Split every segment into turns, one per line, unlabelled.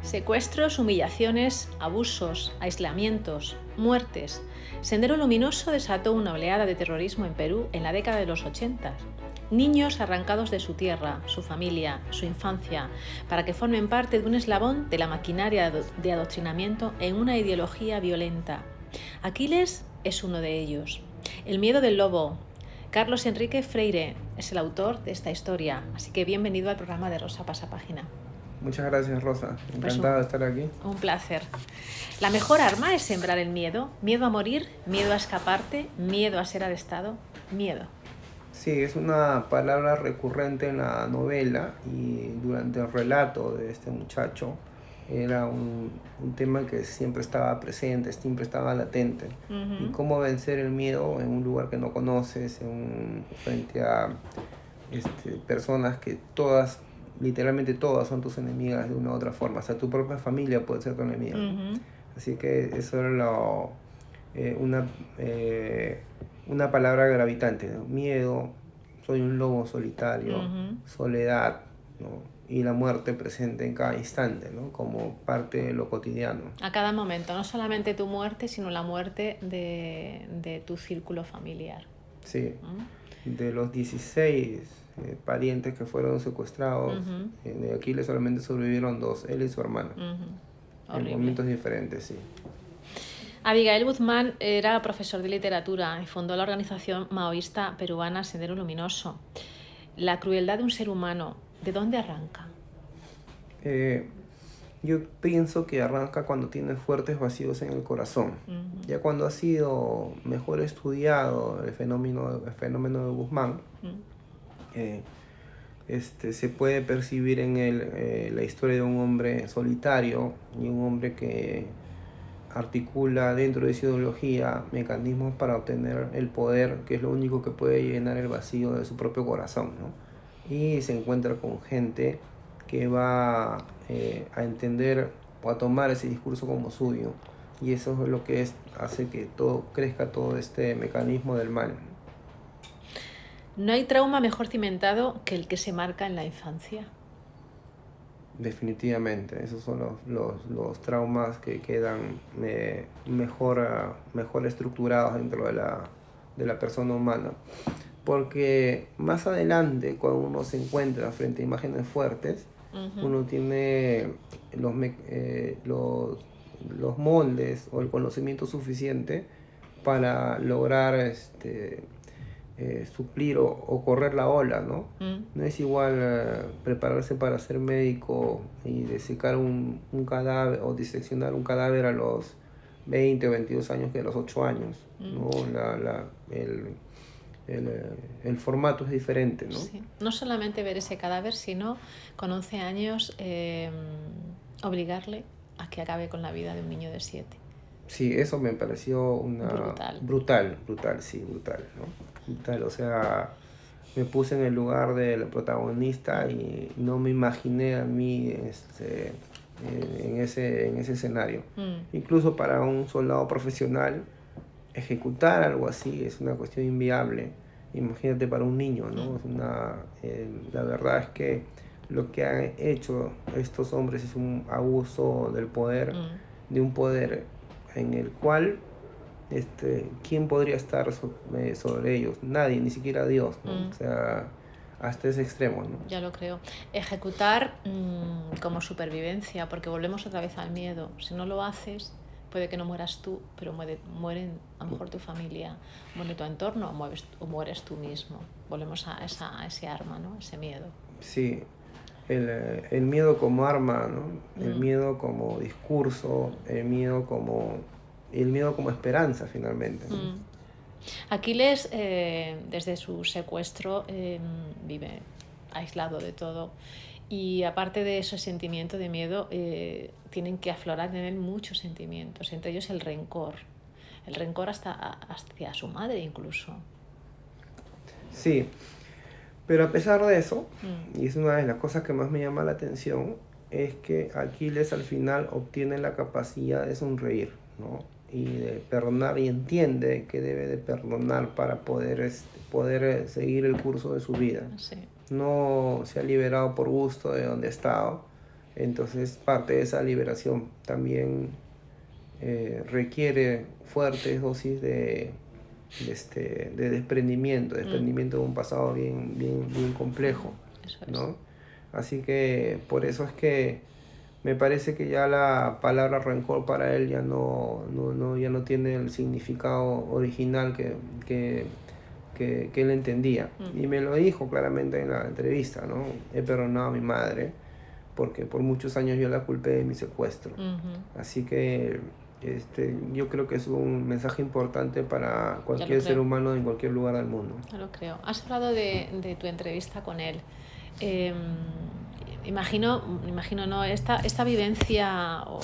Secuestros, humillaciones, abusos, aislamientos, muertes. Sendero Luminoso desató una oleada de terrorismo en Perú en la década de los 80. Niños arrancados de su tierra, su familia, su infancia, para que formen parte de un eslabón de la maquinaria de adoctrinamiento en una ideología violenta. Aquiles es uno de ellos. El miedo del lobo. Carlos Enrique Freire es el autor de esta historia, así que bienvenido al programa de Rosa Pasapágina.
Muchas gracias, Rosa. Encantado de estar aquí.
Un placer. La mejor arma es sembrar el miedo. Miedo a morir, miedo a escaparte, miedo a ser arrestado, miedo.
Sí, es una palabra recurrente en la novela y durante el relato de este muchacho era un tema que siempre estaba presente, siempre estaba latente. Y cómo vencer el miedo en un lugar que no conoces, frente a personas que todas, literalmente todas son tus enemigas de una u otra forma. Hasta tu propia familia puede ser tu enemiga. Así que eso era una palabra gravitante, ¿no? Miedo, soy un lobo solitario, soledad, ¿no? Y la muerte presente en cada instante, ¿no? Como parte de lo cotidiano.
A cada momento, no solamente tu muerte, sino la muerte de tu círculo familiar.
Sí, de los 16 parientes que fueron secuestrados, de Aquiles solamente sobrevivieron 2, él y su hermana. En momentos diferentes, sí.
Abigail Guzmán era profesor de literatura y fundó la organización maoísta peruana Sendero Luminoso. La crueldad de un ser humano, ¿de dónde arranca?
Yo pienso que arranca cuando tienes fuertes vacíos en el corazón. Ya cuando ha sido mejor estudiado el fenómeno de Guzmán, se puede percibir en él la historia de un hombre solitario y un hombre que articula dentro de su ideología mecanismos para obtener el poder, que es lo único que puede llenar el vacío de su propio corazón, ¿no? Y se encuentra con gente que va a entender o a tomar ese discurso como suyo, y eso es lo que hace que crezca todo este mecanismo del mal.
¿No hay trauma mejor cimentado que el que se marca en la infancia?
Definitivamente, esos son los traumas que quedan mejor estructurados dentro de la persona humana. Porque más adelante, cuando uno se encuentra frente a imágenes fuertes, uno tiene los moldes o el conocimiento suficiente para lograr suplir o correr la ola, ¿no? No es igual prepararse para ser médico y desecar un cadáver o diseccionar un cadáver a los 20 o 22 años que a los 8 años, ¿no? El formato es diferente, ¿no?
Sí. No solamente ver ese cadáver, sino con 11 años obligarle a que acabe con la vida de un niño de 7.
Sí, eso me pareció brutal, ¿no? Brutal, o sea, me puse en el lugar del protagonista y no me imaginé a mí en ese escenario. Incluso para un soldado profesional, ejecutar algo así es una cuestión inviable. Imagínate para un niño, ¿no? La verdad es que lo que han hecho estos hombres es un abuso del poder, de un poder en el cual ¿quién podría estar sobre ellos? Nadie, ni siquiera Dios, ¿no? O sea, hasta ese extremo, ¿no?
Ya lo creo. Ejecutar como supervivencia, porque volvemos otra vez al miedo. Si no lo haces, puede que no mueras tú, pero mueren a lo mejor tu familia, muere tu entorno o mueres tú mismo. Volvemos a ese arma, ¿no? Ese miedo.
Sí, el miedo como arma, ¿no? El miedo como discurso, el miedo como esperanza, finalmente, ¿no?
Aquiles, desde su secuestro, vive aislado de todo. Y aparte de ese sentimiento de miedo, tienen que aflorar en él muchos sentimientos, entre ellos el rencor hacia su madre incluso.
Sí, pero a pesar de eso, y es una de las cosas que más me llama la atención, es que Aquiles al final obtiene la capacidad de sonreír, ¿no? Y de perdonar, y entiende que debe de perdonar para poder seguir el curso de su vida.
Sí.
No se ha liberado por gusto de donde ha estado. Entonces parte de esa liberación también requiere fuertes dosis de desprendimiento de un pasado bien complejo,
Eso es.
¿no? Así que por eso es que me parece que ya la palabra rencor para él ya no tiene el significado original que él entendía. Y me lo dijo claramente en la entrevista, ¿no? He perdonado a mi madre porque por muchos años yo la culpé de mi secuestro. Así que yo creo que es un mensaje importante para cualquier ser humano en cualquier lugar del mundo.
Ya lo creo. Has hablado de tu entrevista con él. Imagino ¿no? Esta vivencia o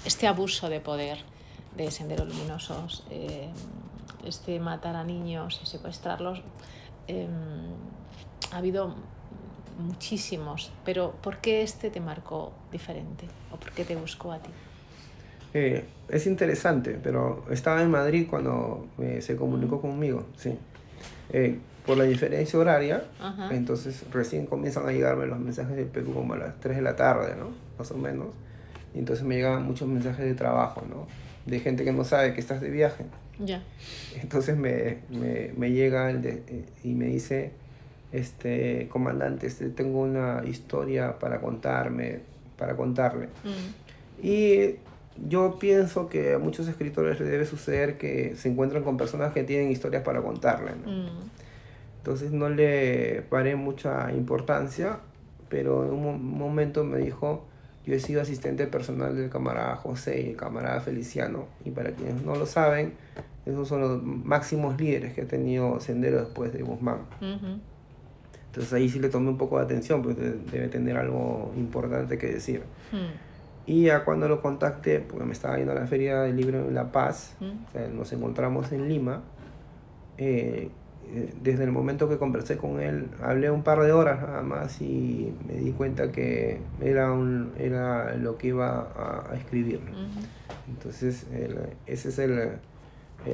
este abuso de poder de Senderos Luminosos, matar a niños y secuestrarlos, ha habido muchísimos, pero ¿por qué te marcó diferente? ¿O por qué te buscó a ti?
Es interesante, pero estaba en Madrid cuando se comunicó conmigo, sí. Por la diferencia horaria, entonces recién comienzan a llegarme los mensajes de Perú como a las 3 de la tarde, ¿no? Más o menos. Y entonces me llegaban muchos mensajes de trabajo, ¿no? De gente que no sabe que estás de viaje.
Ya.
Entonces me llega y me dice, comandante, tengo una historia para contarle. Y yo pienso que a muchos escritores les debe suceder que se encuentran con personas que tienen historias para contarle, ¿no? Entonces no le paré mucha importancia, pero en un momento me dijo, yo he sido asistente personal del camarada José y el camarada Feliciano, y para quienes no lo saben, esos son los máximos líderes que ha tenido Sendero después de Guzmán. Entonces ahí sí le tomé un poco de atención, porque debe tener algo importante que decir. Y ya cuando lo contacté, porque me estaba yendo a la Feria del Libro en La Paz, o sea, nos encontramos en Lima, desde el momento que conversé con él, hablé un par de horas nada más y me di cuenta que era lo que iba a escribir. Entonces,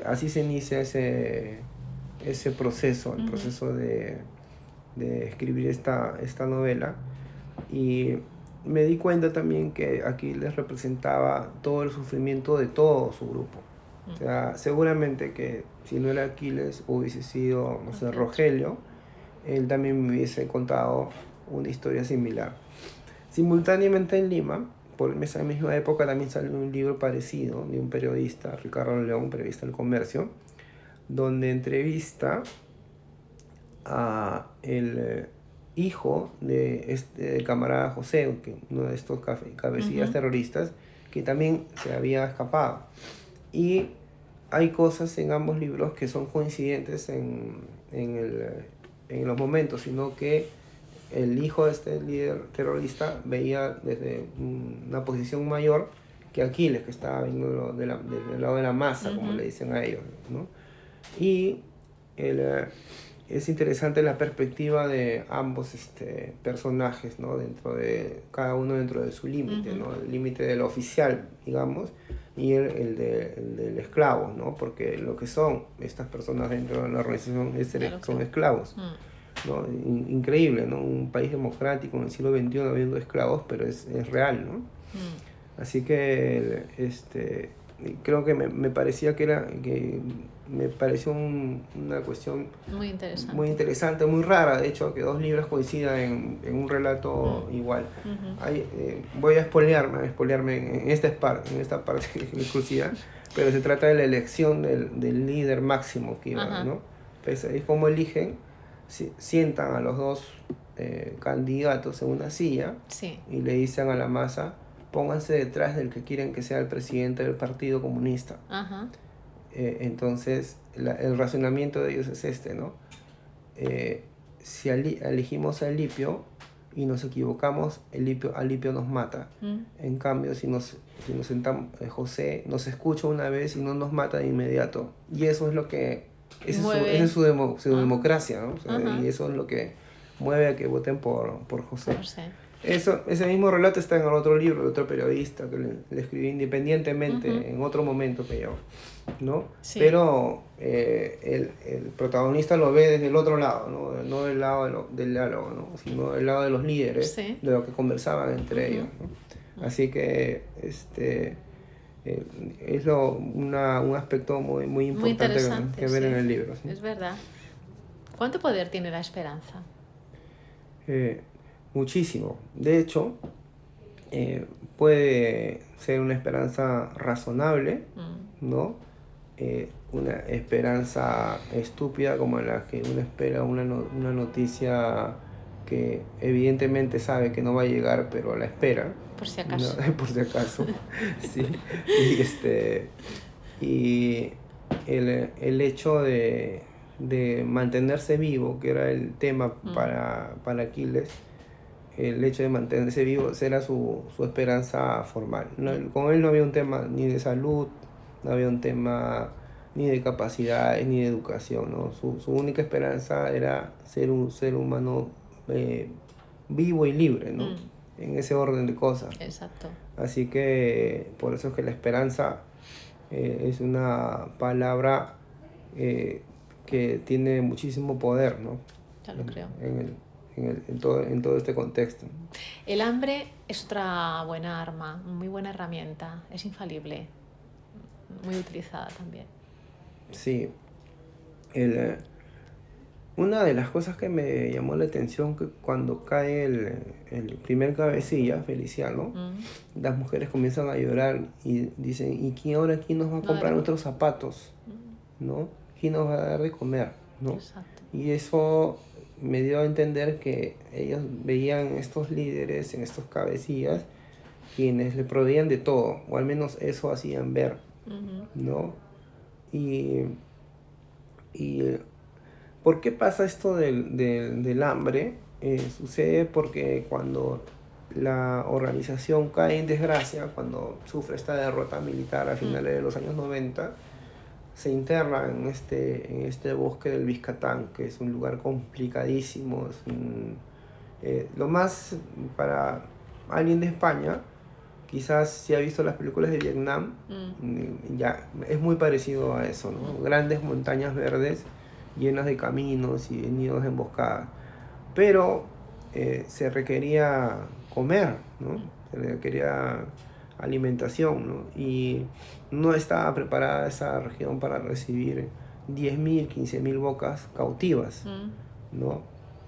así se inicia ese proceso, el proceso de escribir esta novela. Y me di cuenta también que Aquiles representaba todo el sufrimiento de todo su grupo. O sea, seguramente que si no era Aquiles, hubiese sido, no sé, Rogelio, él también me hubiese contado una historia similar. Simultáneamente en Lima, por esa misma época, también salió un libro parecido de un periodista, Ricardo León, periodista del Comercio, donde entrevista a el hijo de el camarada José, uno de estos cabecillas terroristas, que también se había escapado. Y hay cosas en ambos libros que son coincidentes en los momentos, sino que el hijo de este líder terrorista veía desde una posición mayor que Aquiles, que estaba viendo del lado de la masa, como le dicen a ellos, ¿no? Y es interesante la perspectiva de ambos personajes, ¿no? Cada uno dentro de su límite, ¿no? El límite del oficial, digamos, y el del esclavo, ¿no? Porque lo que son estas personas dentro de la organización son esclavos, ¿no? Increíble, ¿no? Un país democrático en el siglo XXI habiendo esclavos, pero es real, ¿no? Así que creo que me parecía que me pareció una cuestión muy interesante, muy rara, de hecho, que dos libros coincidan en un relato igual. Voy a spoilearme en esta parte exclusiva, pero se trata de la elección del líder máximo que iba, ¿no? Entonces, es como eligen, sientan a los dos candidatos en una silla y le dicen a la masa, pónganse detrás del que quieren que sea el presidente del Partido Comunista. Entonces, el razonamiento de ellos es ¿no? Si elegimos a Elipio y nos equivocamos, Elipio nos mata. En cambio, si nos sentamos, José nos escucha una vez y no nos mata de inmediato. Y eso es lo que... Esa es su democracia, ¿no? O sea, y eso es lo que mueve a que voten por José. Ese mismo relato está en el otro libro de otro periodista que le escribí independientemente en otro momento que yo, ¿no? Sí. Pero el protagonista lo ve desde el otro lado, no del lado del diálogo, ¿no? Sino del lado de los líderes, sí, de lo que conversaban entre ellos, ¿no? Así que es un aspecto muy importante que ver en el libro. ¿Sí?
Es verdad. ¿Cuánto poder tiene la esperanza?
Muchísimo. De hecho, puede ser una esperanza razonable, ¿no? Una esperanza estúpida como la que uno espera una noticia que evidentemente sabe que no va a llegar, pero la espera.
Por si acaso.
¿No? Por si acaso. Sí. Y el hecho de mantenerse vivo, que era el tema para Aquiles, el hecho de mantenerse vivo era su esperanza formal. Con él no había un tema ni de salud, no había un tema ni de capacidades, ni de educación, ¿no? Su única esperanza era ser un ser humano vivo y libre, ¿no? En ese orden de cosas.
Exacto.
Así que por eso es que la esperanza es una palabra que tiene muchísimo poder, ¿no?
Ya lo creo.
En todo este contexto.
El hambre es otra buena arma, muy buena herramienta, es infalible, muy utilizada también.
Sí. Una de las cosas que me llamó la atención que cuando cae el primer cabecilla, Feliciano, las mujeres comienzan a llorar y dicen, ¿y quién nos va a comprar nuestros zapatos? ¿No? ¿Quién nos va a dar de comer? ¿No?
Exacto.
Y eso me dio a entender que ellos veían en estos líderes, en estos cabecillas, quienes le proveían de todo, o al menos eso hacían ver, ¿no? Y ¿por qué pasa esto del hambre? Sucede porque cuando la organización cae en desgracia, cuando sufre esta derrota militar a finales de los años 90, se interna en este bosque del Biscatán, que es un lugar complicadísimo. Lo más para alguien de España, quizás si ha visto las películas de Vietnam, ya es muy parecido a eso, ¿no? Grandes montañas verdes llenas de caminos y nidos de emboscadas. Pero se requería comer, ¿no? Se requería alimentación, ¿no? Y no estaba preparada esa región para recibir 10.000, 15.000 bocas cautivas, ¿no?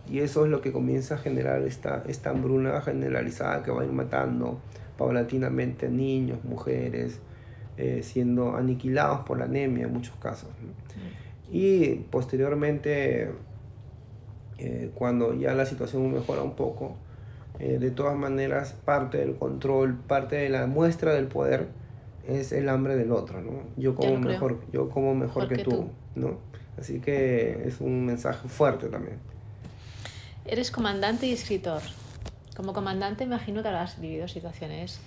Y eso es lo que comienza a generar esta hambruna generalizada que va a ir matando paulatinamente niños, mujeres, siendo aniquilados por la anemia en muchos casos, ¿no? Y posteriormente, cuando ya la situación mejora un poco, de todas maneras, parte del control, parte de la muestra del poder es el hambre del otro, ¿no? Yo como mejor que tú, ¿no? Así que es un mensaje fuerte también.
Eres comandante y escritor. Como comandante imagino que habrás vivido situaciones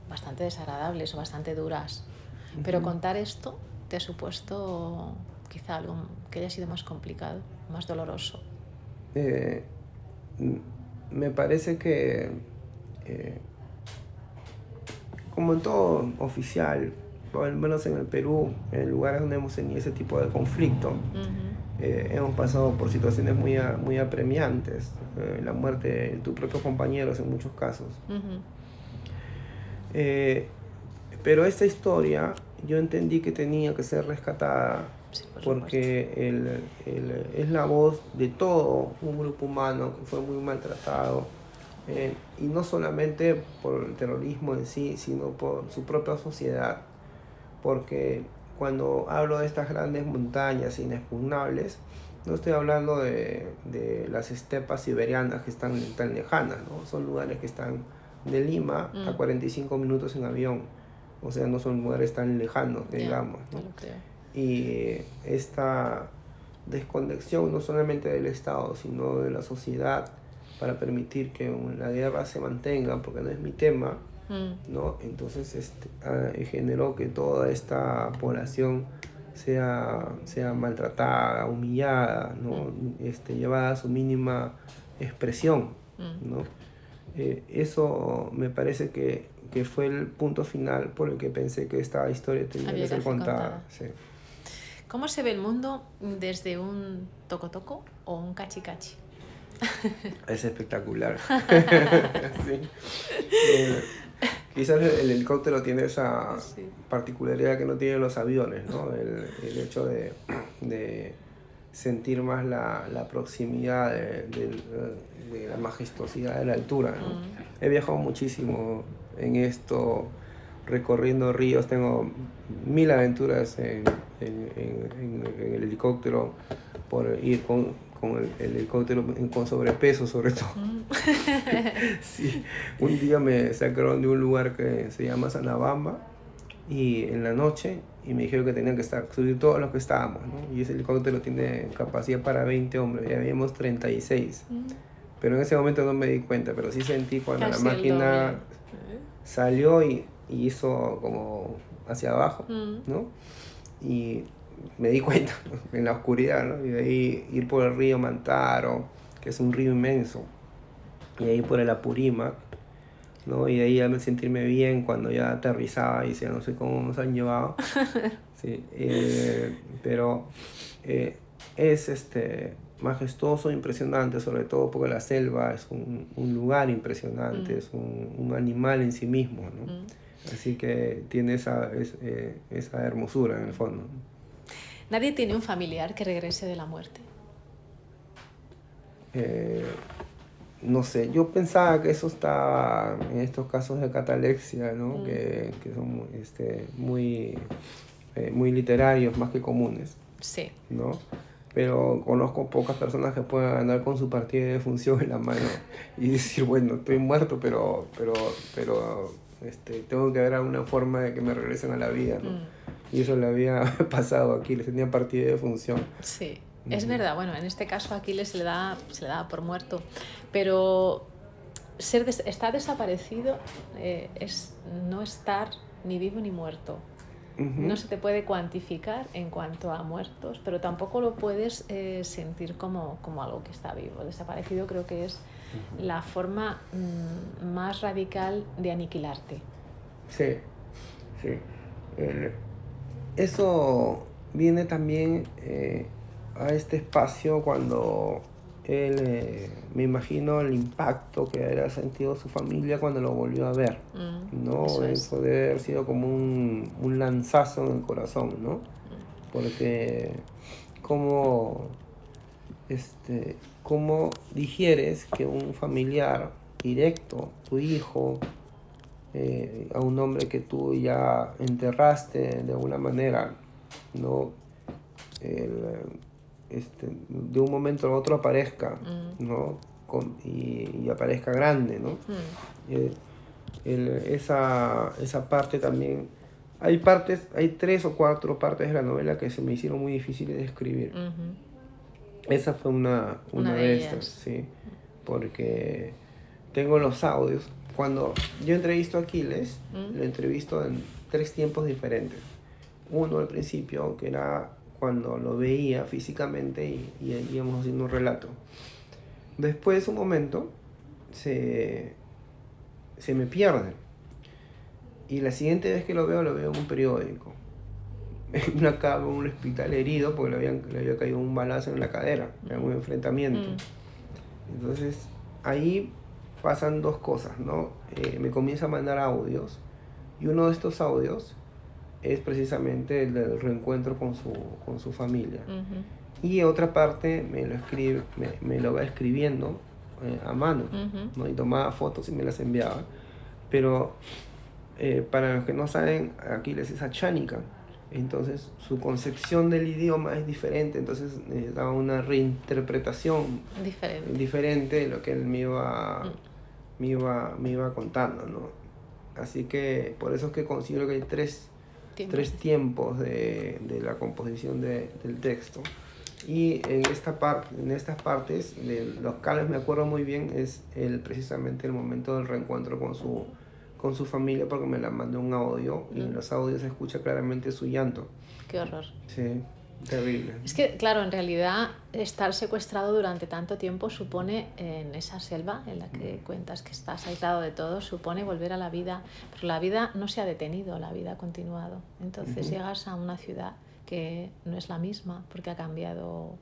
bastante desagradables o bastante duras, pero contar esto te ha supuesto quizá algo que haya sido más complicado, más doloroso.
Me parece que, como en todo oficial, o al menos en el Perú, en lugares donde hemos tenido ese tipo de conflicto, hemos pasado por situaciones muy apremiantes, la muerte de tus propios compañeros en muchos casos. Pero esta historia yo entendí que tenía que ser rescatada, sí, porque es la voz de todo un grupo humano que fue muy maltratado, y no solamente por el terrorismo en sí, sino por su propia sociedad, porque cuando hablo de estas grandes montañas inexpugnables, no estoy hablando de las estepas siberianas que están tan lejanas, ¿no? Son lugares que están de Lima a 45 minutos en avión, o sea, no son lugares tan lejanos, digamos, ¿no? Y esta desconexión no solamente del Estado, sino de la sociedad, para permitir que la guerra se mantenga, porque no es mi tema, ¿no? Entonces generó que toda esta población sea maltratada, humillada, ¿no? Llevada a su mínima expresión, ¿no? Eso me parece que fue el punto final por el que pensé que esta historia tenía que ser contada. Sí.
¿Cómo se ve el mundo desde un toco-toco o un cachi-cachi?
Es espectacular. Sí. Quizás el helicóptero tiene esa particularidad que no tienen los aviones, ¿no? El hecho de sentir más la proximidad de la majestuosidad de la altura, ¿no? He viajado muchísimo en esto, recorriendo ríos, tengo 1000 aventuras en el helicóptero, por ir con el helicóptero con sobrepeso sobre todo. Sí. Un día me sacaron de un lugar que se llama Sanabamba y en la noche y me dijeron que tenían que subir todos los que estábamos, ¿no? Y ese helicóptero tiene capacidad para 20 hombres y habíamos 36. Pero en ese momento no me di cuenta, pero sí sentí cuando casi la máquina salió y hizo como hacia abajo, ¿no? Y me di cuenta, ¿no? En la oscuridad, ¿no? Y de ahí ir por el río Mantaro, que es un río inmenso, y ahí por el Apurímac, ¿no? Y de ahí ya sentirme bien cuando ya aterrizaba y decía, no sé cómo nos han llevado. Sí, pero es majestuoso, impresionante, sobre todo porque la selva es un lugar impresionante, es un animal en sí mismo, ¿no? Así que tiene esa hermosura en el fondo.
¿Nadie tiene un familiar que regrese de la muerte?
No sé, yo pensaba que eso está en estos casos de catalepsia, ¿no? Que son muy literarios, más que comunes.
Sí.
¿No? Pero conozco pocas personas que puedan andar con su partida de defunción en la mano y decir, bueno, estoy muerto, pero tengo que ver alguna forma de que me regresen a la vida, ¿no? Y eso le había pasado a Aquiles, tenía partida de defunción.
Sí. Es verdad, bueno, en este caso a Aquiles se le da por muerto, pero estar desaparecido es no estar ni vivo ni muerto. No se te puede cuantificar en cuanto a muertos, pero tampoco lo puedes sentir como algo que está vivo. Desaparecido creo que es la forma más radical de aniquilarte.
Sí, sí. Eso viene también a este espacio cuando él, me imagino el impacto que habrá sentido su familia cuando lo volvió a ver, ¿no? Eso debe haber sido como un lanzazo en el corazón, ¿no? Porque ¿cómo digieres que un familiar directo, tu hijo, a un hombre que tú ya enterraste de alguna manera, ¿no? De un momento a otro aparezca, ¿no? Y aparezca grande, ¿no? Esa parte también, hay 3 o 4 partes de la novela que se me hicieron muy difíciles de escribir. Esa fue una de estas, sí, porque tengo los audios. Cuando yo entrevisto a Aquiles, lo entrevisto en 3 tiempos diferentes. Uno al principio, que era cuando lo veía físicamente y íbamos haciendo un relato. Después, un momento, se me pierde. Y la siguiente vez que lo veo en un periódico. En una cama, en un hospital herido, porque le había caído un balazo en la cadera, en un enfrentamiento. Entonces, ahí pasan 2 cosas, ¿no? Me comienza a mandar audios, y uno de estos audios es precisamente el del reencuentro con su familia. Y otra parte me lo va escribiendo a mano, ¿no? Y tomaba fotos y me las enviaba. Pero para los que no saben, Aquiles es achánica, entonces su concepción del idioma es diferente, entonces necesitaba una reinterpretación diferente de lo que él me iba contando, ¿no? Así que por eso es que considero que hay tres tiempos de la composición del texto. Y en estas partes, de los cuales me acuerdo muy bien, es precisamente el momento del reencuentro con su familia, porque me la mandó un audio y en los audios se escucha claramente su llanto.
Qué horror.
Sí. Terrible.
Es que, claro, en realidad estar secuestrado durante tanto tiempo supone, en esa selva en la que cuentas que estás aislado de todo, supone volver a la vida, pero la vida no se ha detenido, la vida ha continuado. Entonces llegas a una ciudad que no es la misma porque ha cambiado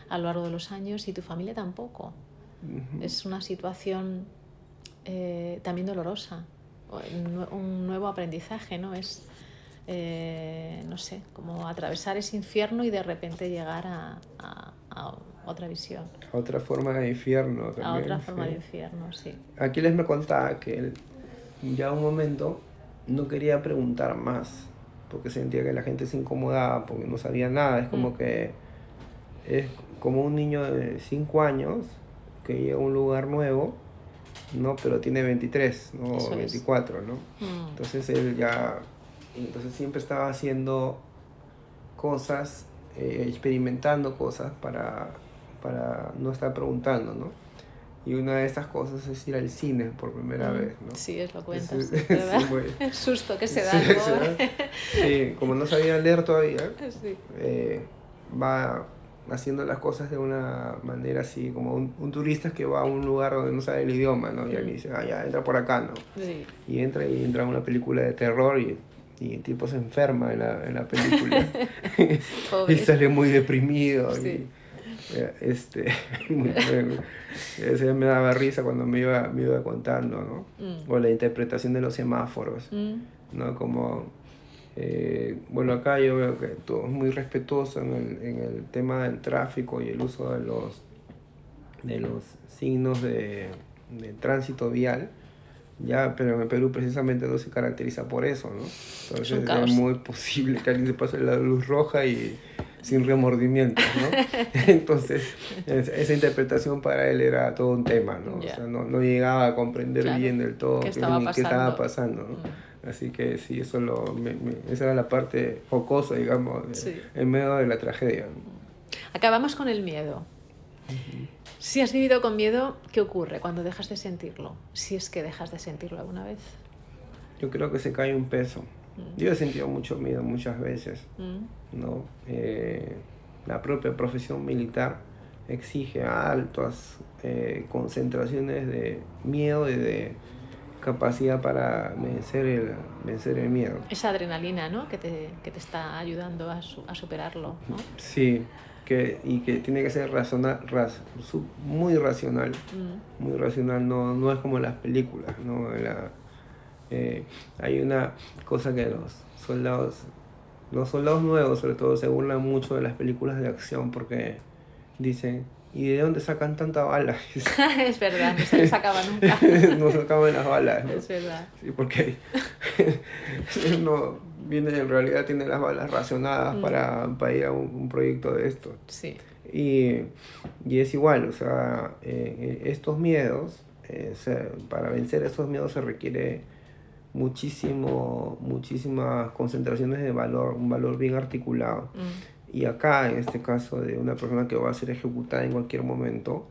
a lo largo de los años y tu familia tampoco. Es una situación también dolorosa, un nuevo aprendizaje, ¿no? Es, no sé, como atravesar ese infierno y de repente llegar a otra visión.
A otra forma de infierno también.
A otra forma de infierno, sí.
Aquiles me contaba que él ya un momento no quería preguntar más, porque sentía que la gente se incomodaba, porque no sabía nada. Es como que es como un niño de 5 años que llega a un lugar nuevo, ¿no? Pero tiene 23, ¿no? O 24, ¿no? Entonces él ya... Entonces siempre estaba haciendo cosas, experimentando cosas para no estar preguntando, ¿no? Y una de estas cosas es ir al cine por primera vez, ¿no?
Sí, lo cuentas, ¿verdad? Sí, el susto que se da.
Sí, como no sabía leer todavía, va haciendo las cosas de una manera así, como un turista que va a un lugar donde no sabe el idioma, ¿no? Y él dice, ya, entra por acá, ¿no? Sí. Y entra a una película de terror y el tipo se enferma en la película. Y sale muy deprimido. Sí. Ese me daba risa cuando me iba contando, ¿no? O la interpretación de los semáforos, ¿no? Como, bueno, acá yo veo que todo es muy respetuoso en el tema del tráfico y el uso de los signos de tránsito vial. Ya, pero en Perú precisamente no se caracteriza por eso, ¿no? Entonces es muy posible que alguien se pase la luz roja y sin remordimientos, ¿no? Entonces esa interpretaesa para él era todo un tema, ¿no? Yeah. O sea, no llegaba a comprender bien del todo qué estaba pasando, ¿no? Así que sí, esa era la parte jocosa, digamos, en medio de la tragedia, ¿no?
Acabamos con el miedo. Si has vivido con miedo, ¿qué ocurre cuando dejas de sentirlo? Si es que dejas de sentirlo alguna vez.
Yo creo que se cae un peso. Yo he sentido mucho miedo muchas veces, ¿no? La propia profesión militar exige altas concentraciones de miedo y de capacidad para vencer el miedo.
Esa adrenalina, ¿no? que te está ayudando a superarlo, ¿no?
Sí. Y que tiene que ser muy racional, muy racional, no es como en las películas, ¿no? Hay una cosa que los soldados nuevos sobre todo se burlan mucho de las películas de acción porque dicen, ¿y de dónde sacan tanta bala?
Es verdad, no se les acaba nunca.
No se acaban las balas, ¿no?
Es verdad.
Sí, porque en realidad tiene las balas racionadas para ir a un proyecto de esto.
Sí.
Y es igual, o sea, estos miedos, para vencer estos miedos se requiere muchísimas concentraciones de valor, un valor bien articulado. Y acá, en este caso de una persona que va a ser ejecutada en cualquier momento,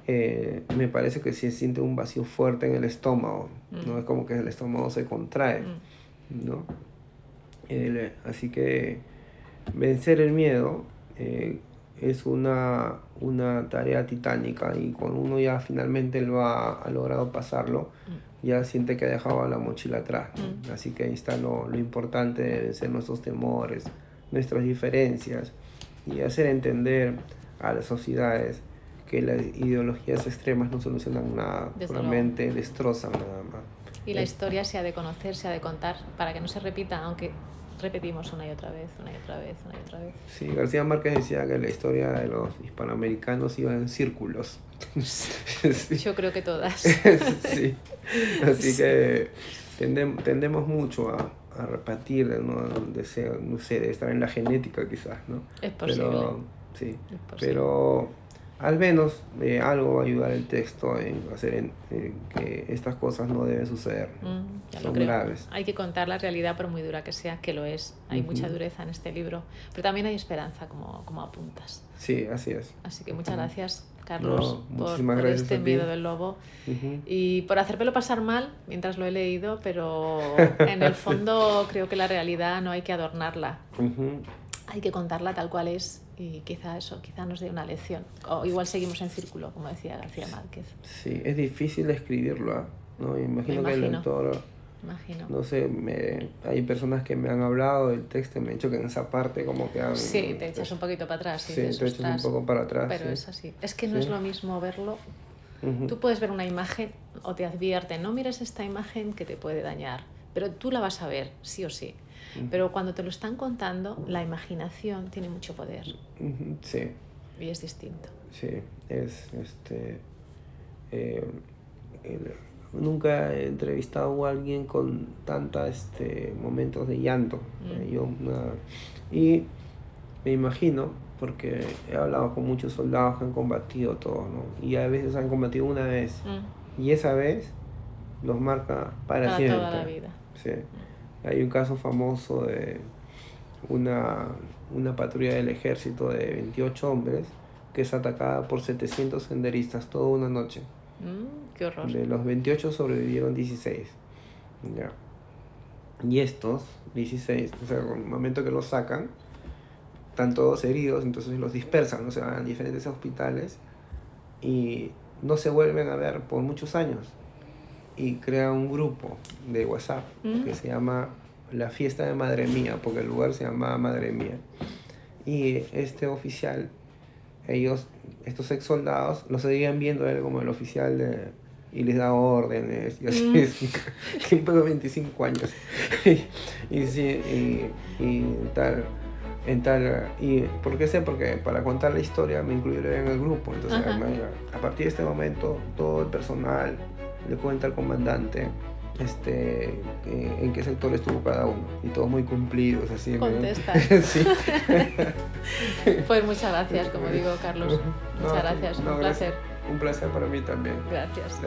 me parece que sí siente un vacío fuerte en el estómago, ¿no? Es como que el estómago se contrae, ¿no? Así que vencer el miedo es una tarea titánica, y cuando uno ya finalmente ha logrado pasarlo, ya siente que ha dejado la mochila atrás, ¿no? Así que ahí está lo importante de vencer nuestros temores, nuestras diferencias, y hacer entender a las sociedades que las ideologías extremas no solucionan nada, solamente destrozan nada más.
Y la historia se ha de conocer, se ha de contar, para que no se repita, aunque repetimos una y otra vez.
Sí, García Márquez decía que la historia de los hispanoamericanos iba en círculos.
Sí. Yo creo que todas.
Sí, así que tendemos mucho a repetir, ¿no? Deseo, no sé, de estar en la genética quizás, ¿no?
Es posible.
Pero, sí, pero al menos algo va a ayudar el texto en hacer que estas cosas no deben suceder. Son graves.
Hay que contar la realidad, por muy dura que sea, que lo es. Hay mucha dureza en este libro, pero también hay esperanza, como apuntas.
Sí, así es.
Así que muchas gracias, Carlos, por este miedo del lobo y por hacérmelo pasar mal mientras lo he leído, pero en el fondo creo que la realidad no hay que adornarla. hay que contarla tal cual es y quizá nos dé una lección. O igual seguimos en círculo, como decía García Márquez.
Sí, es difícil escribirlo, ¿no? Imagino que el lector... No sé, hay personas que me han hablado del texto y me han dicho que en esa parte como que han...
Sí, te echas un poquito para atrás.
Sí, te echas un poco para atrás.
Pero
sí.
es así. Es que no es lo mismo verlo. Tú puedes ver una imagen o te advierten, no mires esta imagen que te puede dañar, pero tú la vas a ver, sí o sí. Pero cuando te lo están contando, la imaginación tiene mucho poder.
Sí.
Y es distinto.
Sí, nunca he entrevistado a alguien con tantos momentos de llanto. Y me imagino, porque he hablado con muchos soldados que han combatido todos, ¿no? Y a veces han combatido una vez. Y esa vez los marca para siempre.
Toda la vida.
Sí. Hay un caso famoso de una patrulla del ejército de 28 hombres que es atacada por 700 senderistas toda una noche.
Qué horror.
De los 28 sobrevivieron 16. Ya. Y estos 16, o sea, en el momento que los sacan, están todos heridos, entonces los dispersan, o sea, van a diferentes hospitales y no se vuelven a ver por muchos años. Y crean un grupo de WhatsApp que se llama La Fiesta de Madre Mía, porque el lugar se llama Madre Mía. Y este oficial, estos ex soldados, lo seguían viendo a él como el oficial y les da órdenes y así, siempre 25 años. y ¿por qué sé? Porque para contar la historia me incluyeron en el grupo. Entonces, a partir de este momento, todo el personal le cuenta al comandante en qué sector estuvo cada uno. Y todos muy cumplidos, así.
Contestan.
Sí.
Pues muchas gracias, como digo, Carlos. Muchas gracias, un placer.
Un placer para mí también.
Gracias.